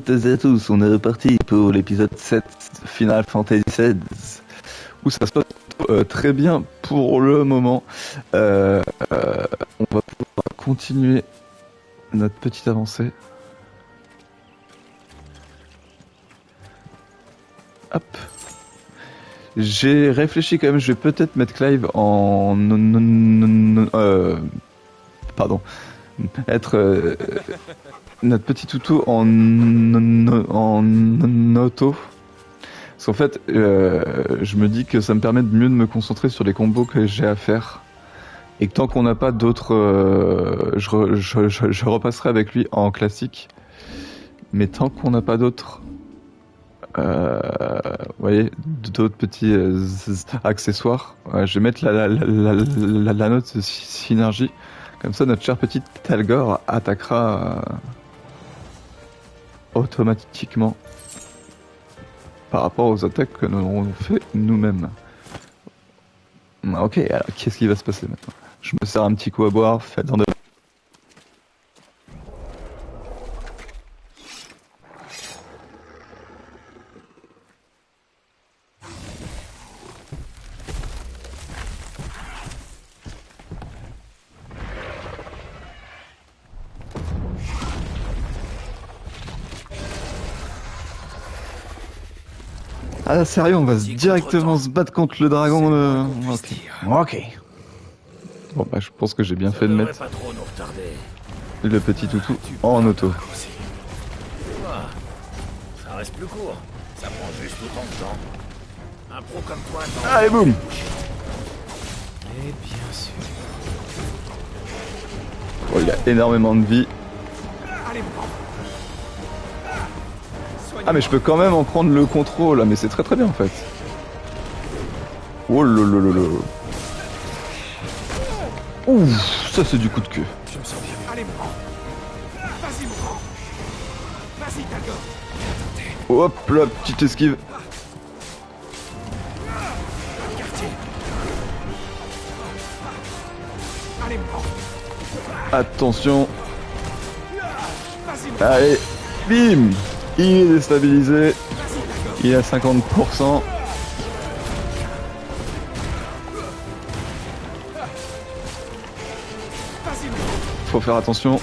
toutes et à tous, on est reparti pour l'épisode 7 Final Fantasy XVI où ça se passe très bien pour le moment. On va pouvoir continuer notre petite avancée. Hop. J'ai réfléchi quand même, je vais peut-être mettre Clive en... pardon. Être notre petit toutou en auto. Parce qu'en fait, je me dis que ça me permet de mieux de me concentrer sur les combos que j'ai à faire. Et que tant qu'on n'a pas d'autres... je repasserai avec lui en classique. Mais tant qu'on n'a pas d'autres... vous voyez, d'autres petits accessoires. Je vais mettre la note synergie. Comme ça, notre cher petit Talgor attaquera automatiquement par rapport aux attaques que nous aurons fait nous-mêmes. Ok, alors qu'est-ce qui va se passer maintenant? Je me sers un petit coup à boire, faites-en de... Ah sérieux, on va directement se battre contre le dragon Ok. Bon bah je pense que j'ai bien fait de mettre le petit toutou en auto. Ça reste plus court. Ça prend juste autant de temps. Un pro comme toi... Allez boum. Et bien sûr. Oh, il a énormément de vie. Ah mais je peux quand même en prendre le contrôle, mais c'est très très bien en fait. Oh lolololo. Ouf, ça c'est du coup de queue. Je me sens bien. Allez, mon grand. Vas-y, mon grand. Vas-y, Talgor. Hop là, petite esquive. Allez, mon grand. Attention. Allez, bim. Il est déstabilisé. Il est à 50%. Faut faire attention.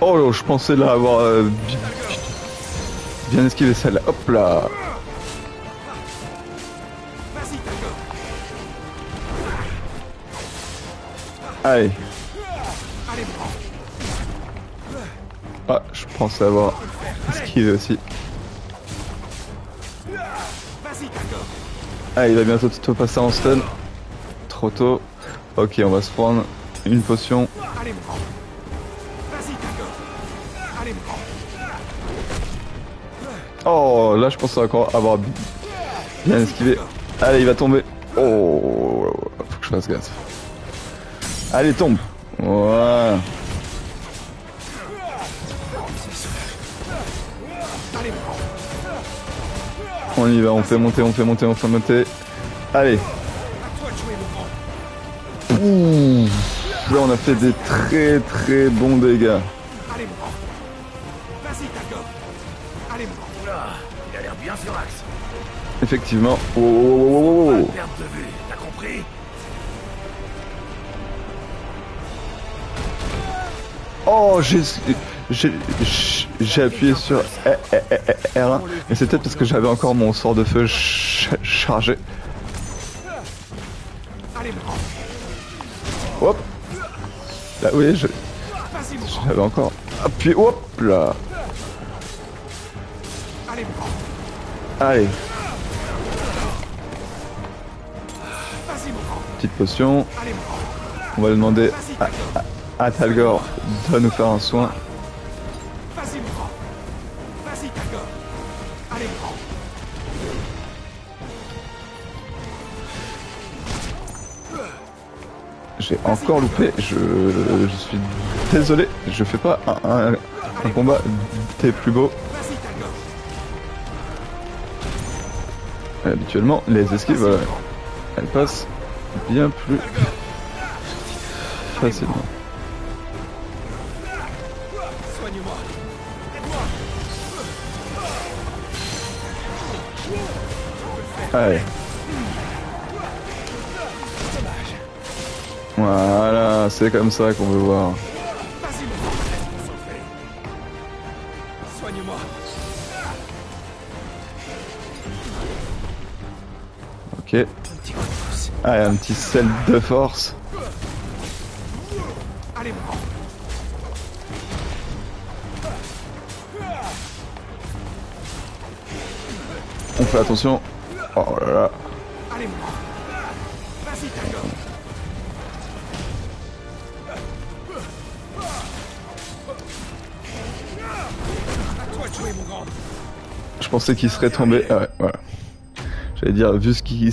Oh là, je pensais là avoir bien esquivé celle-là. Hop là. Allez. Ah, je pensais avoir esquivé aussi. Ah, il va bientôt te passer en stun. Trop tôt. Ok, on va se prendre une potion. Oh, là je pensais encore avoir bien esquivé. Allez, il va tomber. Oh, faut que je fasse gaffe. Allez, tombe. Voilà. On y va, on fait monter, on fait monter, on fait monter. Allez. Ouh. Là on a fait des très très bons dégâts. Il a l'air bien sur axe. Effectivement. Oh. Perte de vue, t'as compris? Oh, j'ai appuyé sur R1, mais c'est peut-être parce que j'avais encore mon sort de feu chargé. Hop. Là, oui, j'avais encore appuyé. Hop là. Allez. Petite potion. On va demander à Talgor de nous faire un soin. J'ai encore loupé, je suis désolé, je fais pas un combat des plus beaux. Habituellement, les esquives, elles passent bien plus facilement. Allez. Voilà, c'est comme ça qu'on veut voir. Vas-y, mon grand. Soigne-moi. Ok. Un petit coup de pouce. Allez, un petit sel de force. Allez, mon grand. On fait attention. Oh là là. Allez, mon grand. Vas-y, Tango. À toi de jouer, mon grand. Je pensais qu'il serait tombé. Ah ouais, voilà. J'allais dire, vu ce qui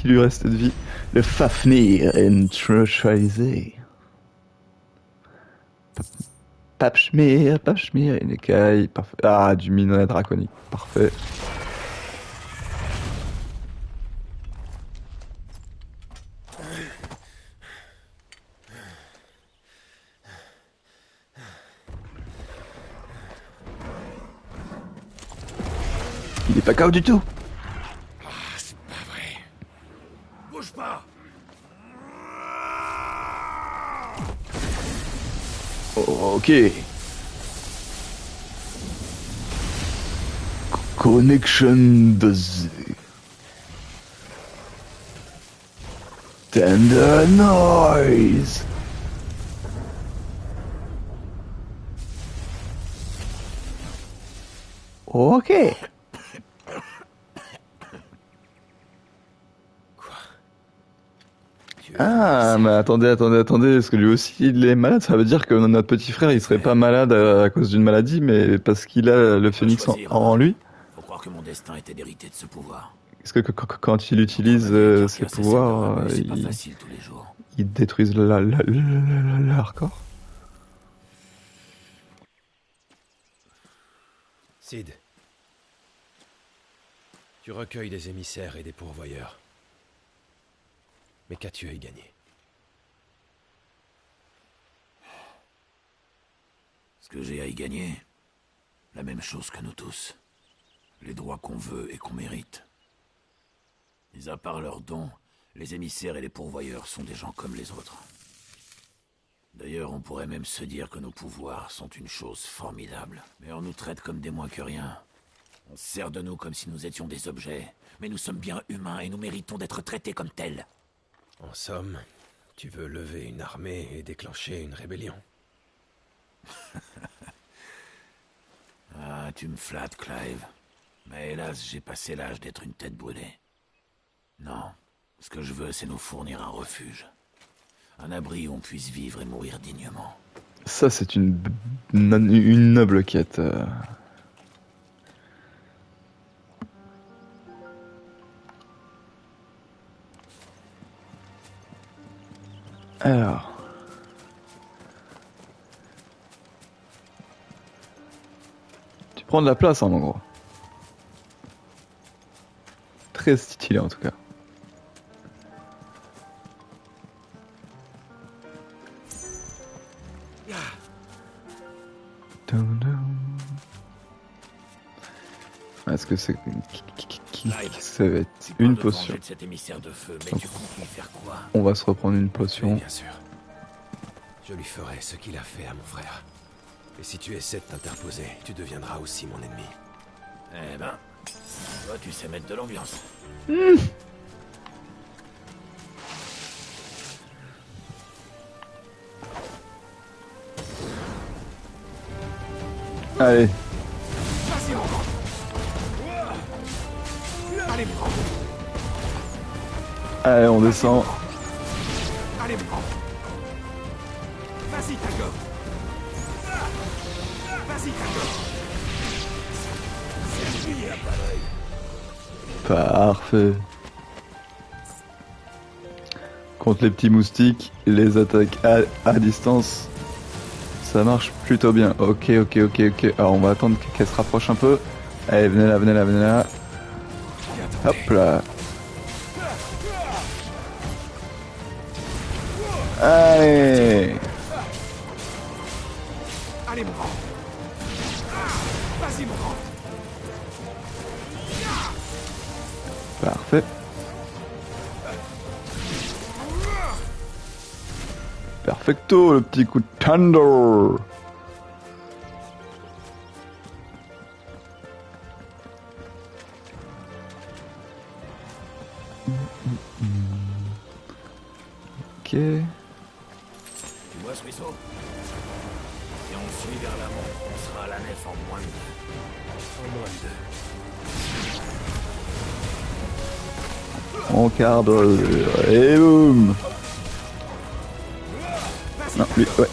lui restait de vie. Le Fafnir neutralisé. Papschmir, une écaille. Parfait. Ah, du minerai draconique. Parfait. Il est pas KO du tout. Ah, c'est pas vrai. Bouge pas. Ok. Connection buzzé. Tender noise. Ok. Ah, mais attendez, parce que lui aussi il est malade, ça veut dire que notre petit frère il serait pas malade à cause d'une maladie, mais parce qu'il a le phénix en lui. Faut croire que mon destin était d'hériter de ce pouvoir. Est-ce que quand il utilise ses pouvoirs, C'est pas facile tous les jours. ils détruisent leur corps? Sid, tu recueilles des émissaires et des pourvoyeurs. Mais qu'as-tu à y gagner? Ce que j'ai à y gagner, la même chose que nous tous. Les droits qu'on veut et qu'on mérite. Mis à part leurs dons, les émissaires et les pourvoyeurs sont des gens comme les autres. D'ailleurs, on pourrait même se dire que nos pouvoirs sont une chose formidable. Mais on nous traite comme des moins que rien. On se sert de nous comme si nous étions des objets. Mais nous sommes bien humains et nous méritons d'être traités comme tels. En somme, tu veux lever une armée et déclencher une rébellion. Ah, tu me flattes, Clive. Mais hélas, j'ai passé l'âge d'être une tête brûlée. Non, ce que je veux, c'est nous fournir un refuge. Un abri où on puisse vivre et mourir dignement. Ça c'est une noble quête. Alors. Tu prends de la place, hein, mon gros. Très stylé en tout cas. Est-ce que c'est ça va être une potion. De cet émissaire de feu, mais tu comptes lui faire quoi? On va se reprendre une Oui, potion. bien sûr. Je lui ferai ce qu'il a fait à mon frère. Et si tu essaies de t'interposer, tu deviendras aussi mon ennemi. Eh ben, toi tu sais mettre de l'ambiance. Allez. Vas-y, mon grand. Allez, mon grand. Allez, on descend. Allez, mon grand. Vas-y, Tango. Vas-y, Tango. C'est lui, là, pas l'œil. Parfait. Contre les petits moustiques, les attaques à distance, ça marche plutôt bien. Ok. Alors on va attendre qu'elle se rapproche un peu. Allez, venez là. Hop là. Allez. Allez, mon grand. Vas-y, mon grand. Parfait. Perfecto, le petit coup de thunder. Ok. Tu vois ce ruisseau? Si on suit vers l'amont, on sera à la nef en moins de 2. En moins de 2. En quart d'heure. Et boum. Non, lui, ouais.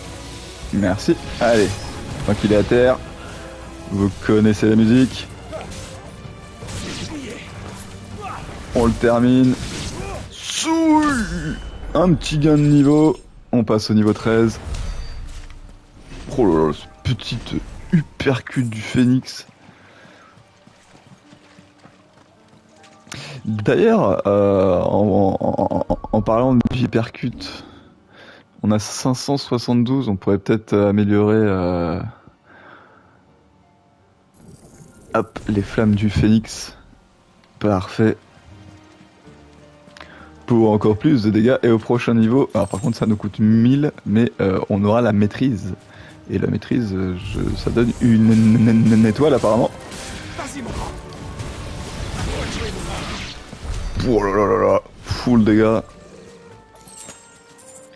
Merci. Allez. Tant qu'il est à terre. Vous connaissez la musique. On le termine. Un petit gain de niveau. On passe au niveau 13. Oh là là, ce petite uppercut du phénix. D'ailleurs, en parlant de uppercut, on a 572. On pourrait peut-être améliorer hop, les flammes du phénix. Parfait. Pour encore plus de dégâts. Et au prochain niveau, alors par contre ça nous coûte 1000, mais on aura la maîtrise. Et la maîtrise, ça donne une étoile apparemment. Oh là là là là, full dégâts.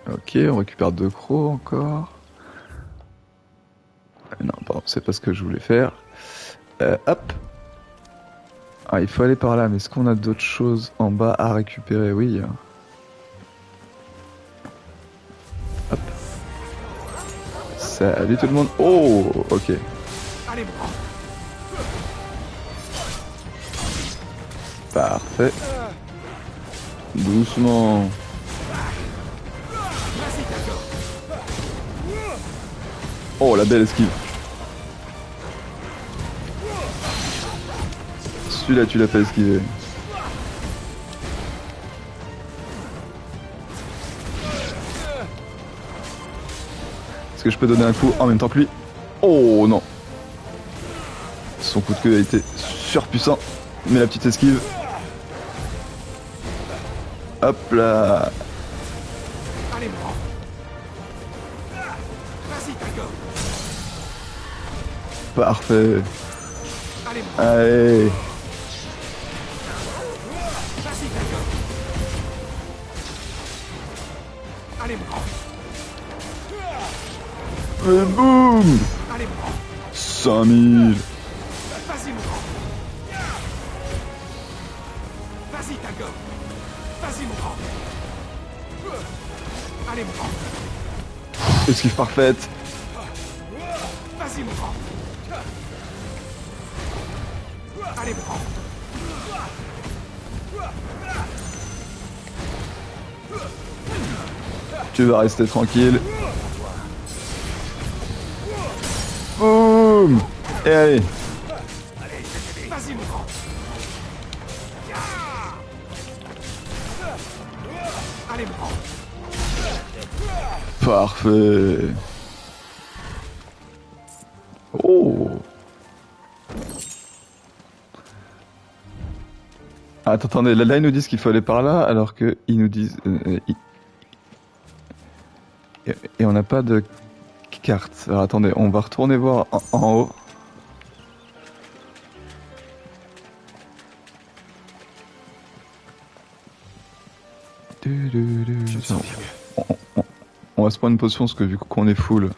Ok, on récupère 2 crocs encore. Non, pardon, c'est pas ce que je voulais faire. Hop. Ah, il faut aller par là, mais est-ce qu'on a d'autres choses en bas à récupérer? Oui. Hop. Salut tout le monde. Oh, ok. Parfait. Doucement. Oh, la belle esquive. Celui-là, tu l'as pas esquivé. Est-ce que je peux donner un coup en même temps que lui? Oh non. Son coup de queue a été surpuissant. Mais la petite esquive. Hop là. Parfait. Allez. Et boum. 5000. Esquive parfaite. Tu vas rester tranquille. Boum. Et allez. Parfait. Oh. Attendez, là ils nous disent qu'il faut aller par là, alors que ils nous disent... Et on n'a pas de carte. Alors attendez, on va retourner voir en haut. On va se prendre une potion parce que vu qu'on est full,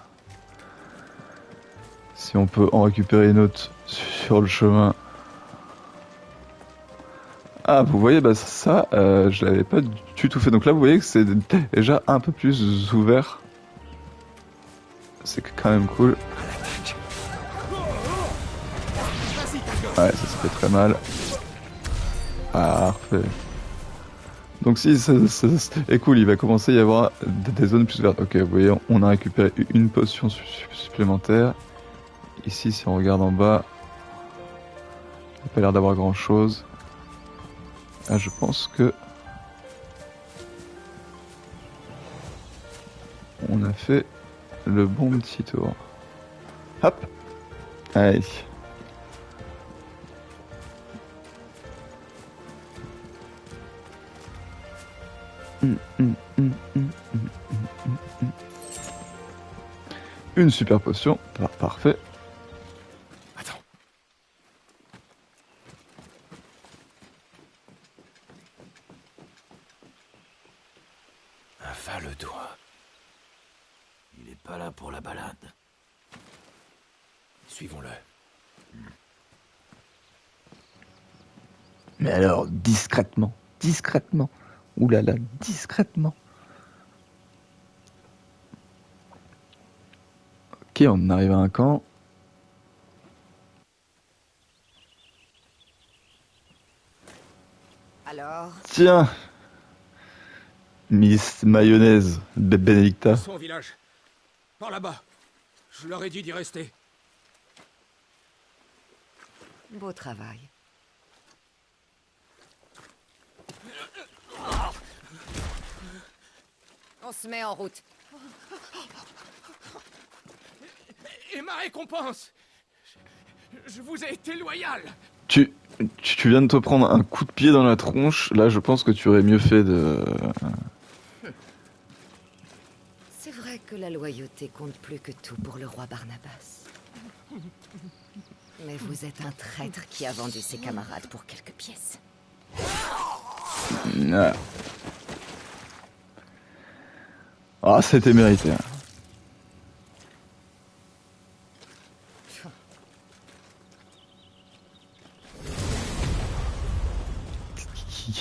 si on peut en récupérer une autre sur le chemin. Ah, vous voyez, bah ça, je l'avais pas du tout fait. Donc là, vous voyez que c'est déjà un peu plus ouvert. C'est quand même cool. Ouais, ça fait très mal. Parfait. Donc si, est cool, il va commencer à y avoir des zones plus vertes. Ok, vous voyez, on a récupéré une potion supplémentaire. Ici, si on regarde en bas, il n'a pas l'air d'avoir grand chose. Ah, je pense que... on a fait le bon petit tour. Hop. Allez. Une super potion, parfait. Attends. Un va-le-doigt. Il est pas là pour la balade. Suivons-le. Mais alors, discrètement. Ouh là là, discrètement. Ok, on arrive à un camp. Alors, Tiens, Miss Mayonnaise Benedicta. Son village. Par là-bas. Je leur ai dit d'y rester. beau travail. On se met en route. Et ma récompense. Je vous ai été loyal. Tu viens de te prendre un coup de pied dans la tronche. Là, je pense que tu aurais mieux fait de... C'est vrai que la loyauté compte plus que tout pour le roi Barnabas. Mais vous êtes un traître qui a vendu ses camarades pour quelques pièces. Ah, ah c'était mérité. Hein.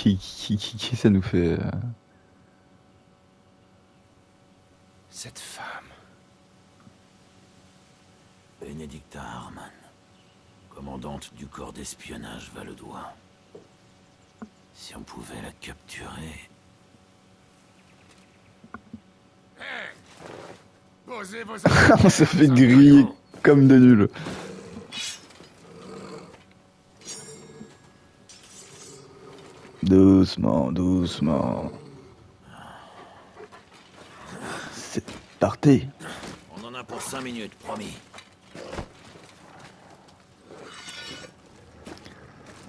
Qui ça nous fait... Cette femme. Benedicta Harman, commandante du corps d'espionnage va-le-doigt. Si on pouvait la capturer... Posez vos On s'est fait griller comme des nuls. Doucement, doucement. C'est parti. On en a pour 5 minutes, promis.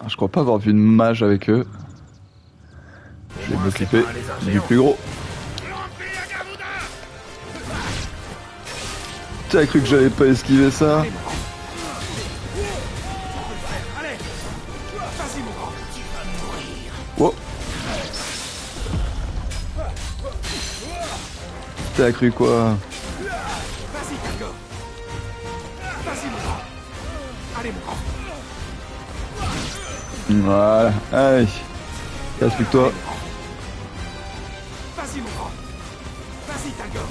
Je crois pas avoir vu une mage avec eux. Je vais m'occuper du plus gros. T'as cru que j'avais pas esquivé ça? Oh. T'as cru quoi? Vas-y, Tango. Vas-y, mon grand. Allez, mon grand. Voilà, allez. Explique-toi. Vas-y, mon grand. Vas-y, Tango.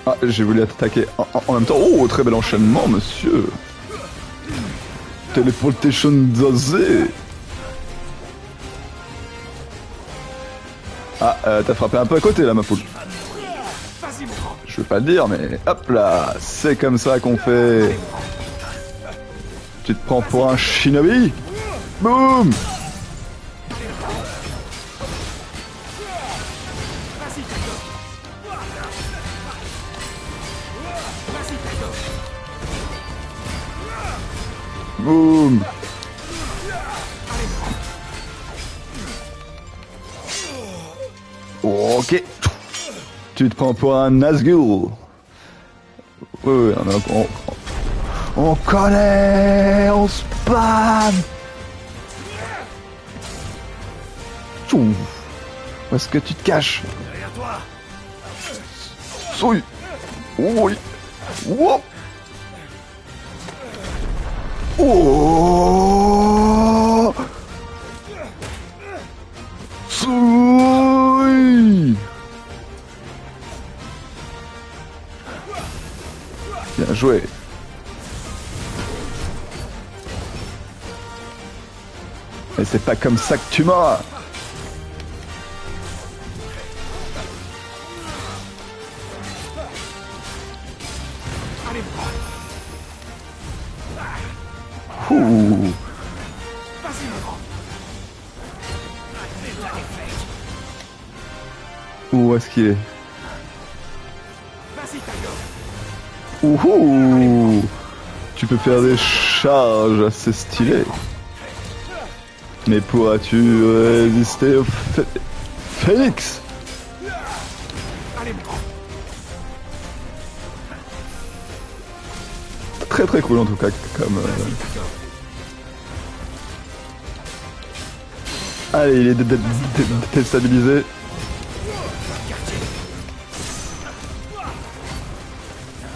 Ah, j'ai voulu attaquer en même temps. Oh, très bel enchaînement, monsieur. Teleportation dosé. Ah, t'as frappé un peu à côté là, ma poule. Vas-y, mon grand. Je veux pas le dire, mais hop là, c'est comme ça qu'on fait. Tu te prends pour un shinobi? Boum! Vas-y, Tango. Vas-y, Tango. Boum! Ok. Tu te prends pour un Nazgûl. Oui, on connaît, on spam. Tchou. Où est-ce que tu te caches? Derrière toi. Souille. Oui. Wow. Oh. Souille. Bien joué. Mais c'est pas comme ça que tu m'auras. Allez, mon grand. Ouh. Vas-y, mon grand. Où est-ce qu'il est? Vas-y, Tango. Ouhou. Tu peux faire des charges assez stylées. Mais pourras-tu résister au Phoenix. Très très cool en tout cas comme... Allez, il est déstabilisé.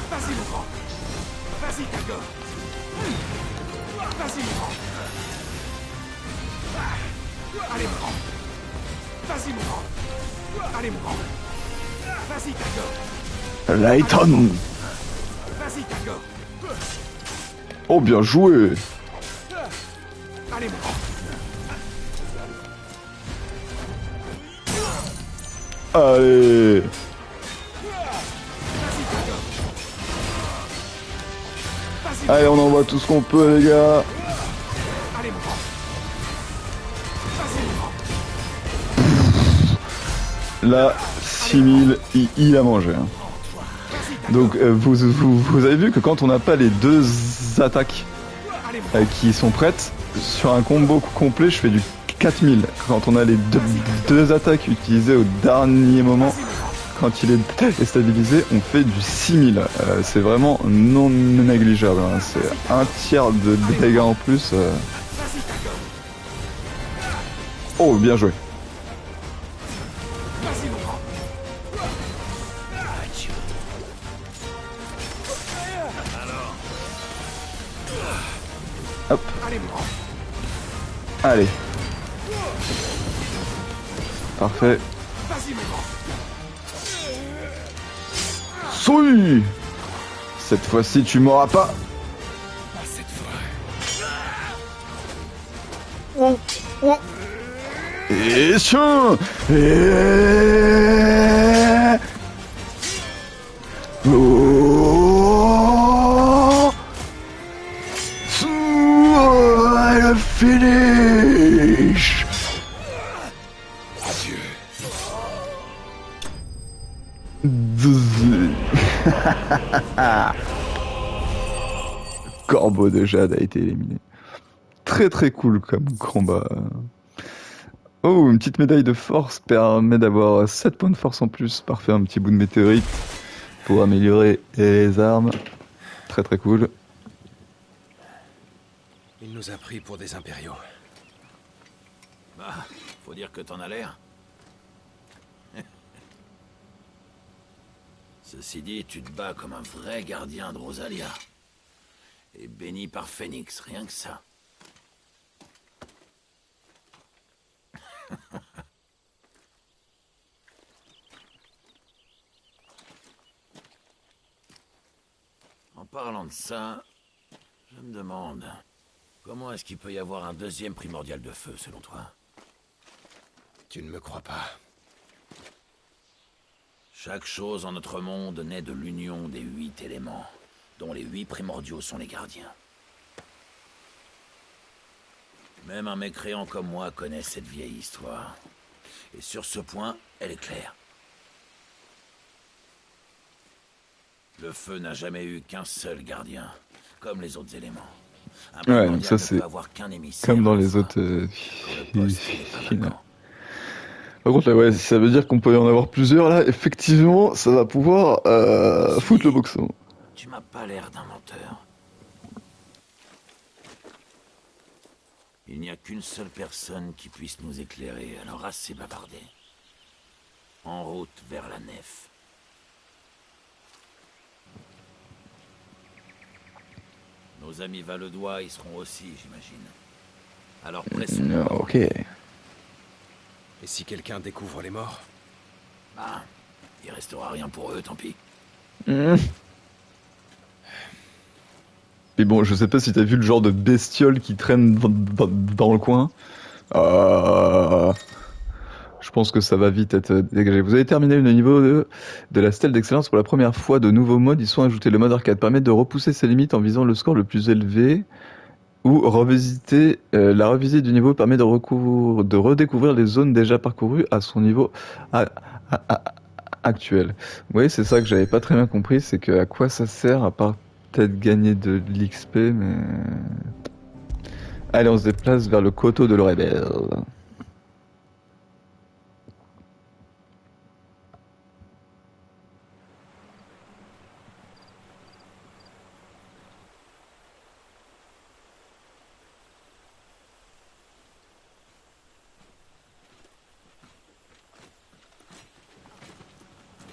Vas-y, mon grand. Vas-y, Tagor. Vas-y, mon grand. Allez, mon grand. Vas-y, mon grand. Allez, mon grand. Vas-y, Tagor. Layton. Vas-y, Tagor. Oh, bien joué. Allez, mon grand. Allez. Allez, on envoie tout ce qu'on peut, les gars. Allez, mon grand. Vas-y, mon grand. Là, 6000, il a mangé. Hein. Donc, vous avez vu que quand on n'a pas les deux attaques qui sont prêtes, sur un combo complet, je fais du 4000. Quand on a les deux attaques utilisées au dernier moment, quand il est déstabilisé, on fait du 6000. C'est vraiment non négligeable. Hein. C'est un tiers de dégâts en plus. Oh, bien joué. Hop. Allez. Parfait. Souille. Cette fois-ci, tu m'auras pas. Oh, oh. Et chien. Et... Oh. Le finish. Adieu. Corbeau de Jade a été éliminé. Très très cool comme combat. Oh, une petite médaille de force permet d'avoir 7 points de force en plus. Parfait, un petit bout de météorite pour améliorer les armes. Très très cool. Il nous a pris pour des impériaux. Bah, faut dire que t'en as l'air. Ceci dit, tu te bats comme un vrai gardien de Rosalia. Et béni par Phoenix, rien que ça. En parlant de ça, je me demande... Comment est-ce qu'il peut y avoir un deuxième primordial de feu, selon toi? Tu ne me crois pas. Chaque chose en notre monde naît de l'union des 8 éléments, dont les 8 primordiaux sont les gardiens. Même un mécréant comme moi connaît cette vieille histoire. Et sur ce point, elle est claire. Le feu n'a jamais eu qu'un seul gardien, comme les autres éléments. Ouais, ça c'est comme dans les autres finales. Par contre là ouais, si ça veut dire qu'on peut y en avoir plusieurs là, effectivement ça va pouvoir foutre le boxon. Tu m'as pas l'air d'un menteur. Il n'y a qu'une seule personne qui puisse nous éclairer, alors assez bavardé. En route vers la nef. Nos amis Valedois y seront aussi, j'imagine. Alors pressons. Ok. Et si quelqu'un découvre les morts? Bah, il restera rien pour eux, tant pis. Mais bon, je sais pas si t'as vu le genre de bestiole qui traîne dans le coin. Je pense que ça va vite être dégagé. Vous avez terminé le niveau de la stèle d'excellence pour la première fois. De nouveaux modes y sont ajoutés. Le mode arcade permet de repousser ses limites en visant le score le plus élevé. Ou revisiter la revisite du niveau permet de redécouvrir les zones déjà parcourues à son niveau actuel. Oui, c'est ça que j'avais pas très bien compris, c'est que à quoi ça sert à part peut-être gagner de l'XP, mais... Allez, on se déplace vers le coteau de l'Orebel.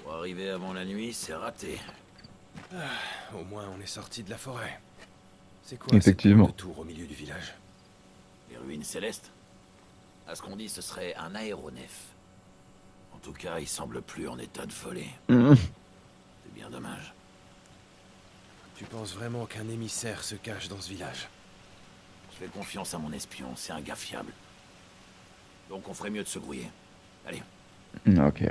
Pour arriver avant la nuit, c'est raté. Au moins, on est sorti de la forêt. C'est quoi Effectivement. cette tour au milieu du village? Les ruines célestes? À ce qu'on dit, ce serait un aéronef. En tout cas, il semble plus en état de voler. C'est bien dommage. Tu penses vraiment qu'un émissaire se cache dans ce village? Je fais confiance à mon espion, c'est un gars fiable. Donc on ferait mieux de se grouiller. Allez. Ok.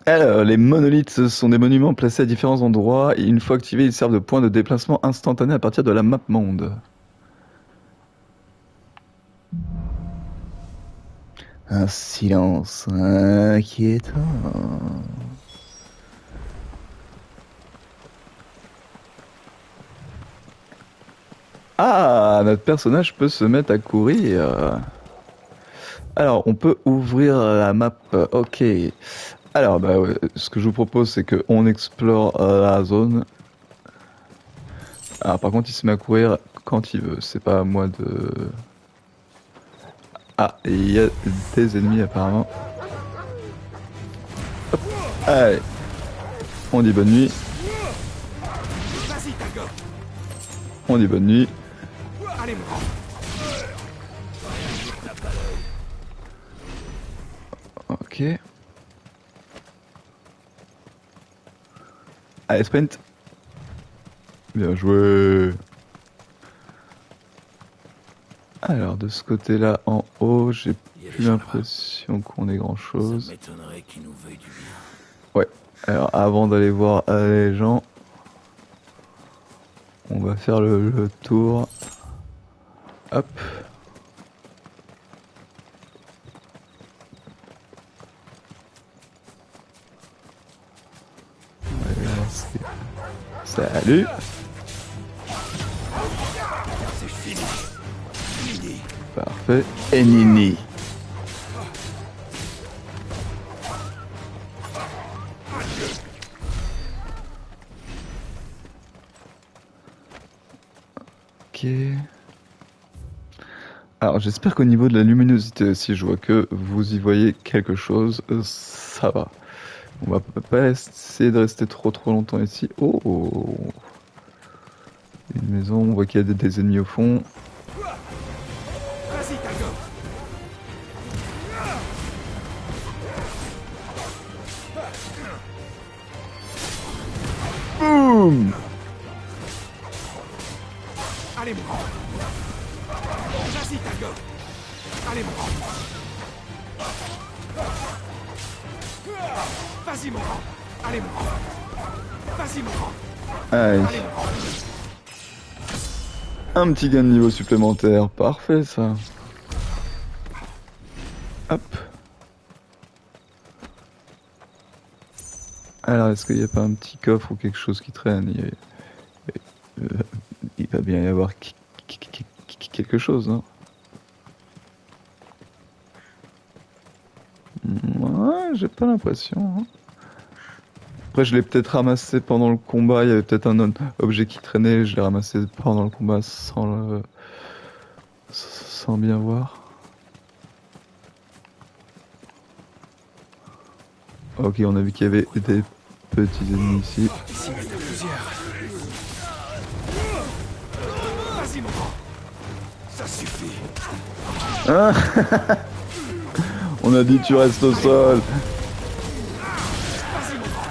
Alors, les monolithes sont des monuments placés à différents endroits et une fois activés, ils servent de point de déplacement instantané à partir de la map monde. Un silence inquiétant. Ah, notre personnage peut se mettre à courir. Alors, on peut ouvrir la map. Ok. Alors, bah, ouais, ce que je vous propose, c'est qu'on explore la zone. Alors, par contre, il se met à courir quand il veut. C'est pas à moi de... Ah, et il y a des ennemis apparemment. Hop. Allez. On dit bonne nuit. On dit bonne nuit. Ok. Allez, sprint. Bien joué. Alors, de ce côté-là, en haut, j'ai plus l'impression qu'on ait grand-chose. Ça m'étonnerait qu'il nous veuille du bien. Ouais. Alors, avant d'aller voir les gens, on va faire le tour. Hop. Salut. C'est fini. Fini. Parfait. Et Nini. Ok. Alors j'espère qu'au niveau de la luminosité aussi, je vois que vous y voyez quelque chose. Ça va. On va pas essayer de rester trop longtemps ici. Oh, une maison, on voit qu'il y a des ennemis au fond. Vas-y, Tango. Boum. Allez, mon grand. Vas-y, Tango. Allez, mon grand. Vas-y, mon grand. Allez, mon grand. Vas-y, mon grand. Allez. Allez, mon grand. Un petit gain de niveau supplémentaire, parfait ça. Hop. Alors est-ce qu'il n'y a pas un petit coffre ou quelque chose qui traîne? Il va bien y avoir quelque chose, non? Ouais, j'ai pas l'impression. Hein. Après, je l'ai peut-être ramassé pendant le combat. Il y avait peut-être un autre objet qui traînait. Je l'ai ramassé pendant le combat sans bien voir. Ok, on a vu qu'il y avait des petits ennemis ici. Ici, il y en a plusieurs. Vas-y, mon grand. Ça suffit. Hein. On a dit tu restes au sol. Vas-y, mon grand.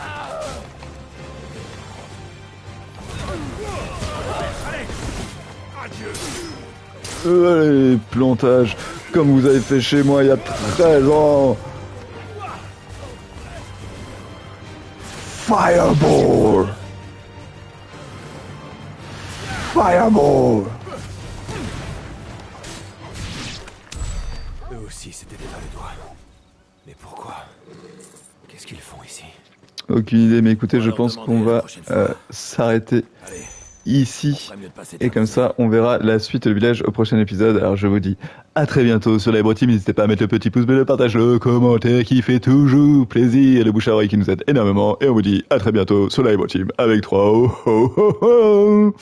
Allez. Adieu. Allez, plantage, comme vous avez fait chez moi il y a 13 ans. Fireball. Fireball. Eux aussi s'étaient éteint le doigt. Mais pourquoi? Qu'est-ce qu'ils font ici? Aucune idée, mais écoutez, On va je leur pense demander qu'on la va prochaine fois. s'arrêter Allez, ici. ferait mieux de passer Et comme ça, on verra la suite du village au prochain épisode. Alors je vous dis à très bientôt sur la Hybro Team. N'hésitez pas à mettre le petit pouce bleu, le partage, le commentaire qui fait toujours plaisir. Et le bouche à oreille qui nous aide énormément. Et on vous dit à très bientôt sur la Hybro Team avec 3 oh, oh, oh, oh.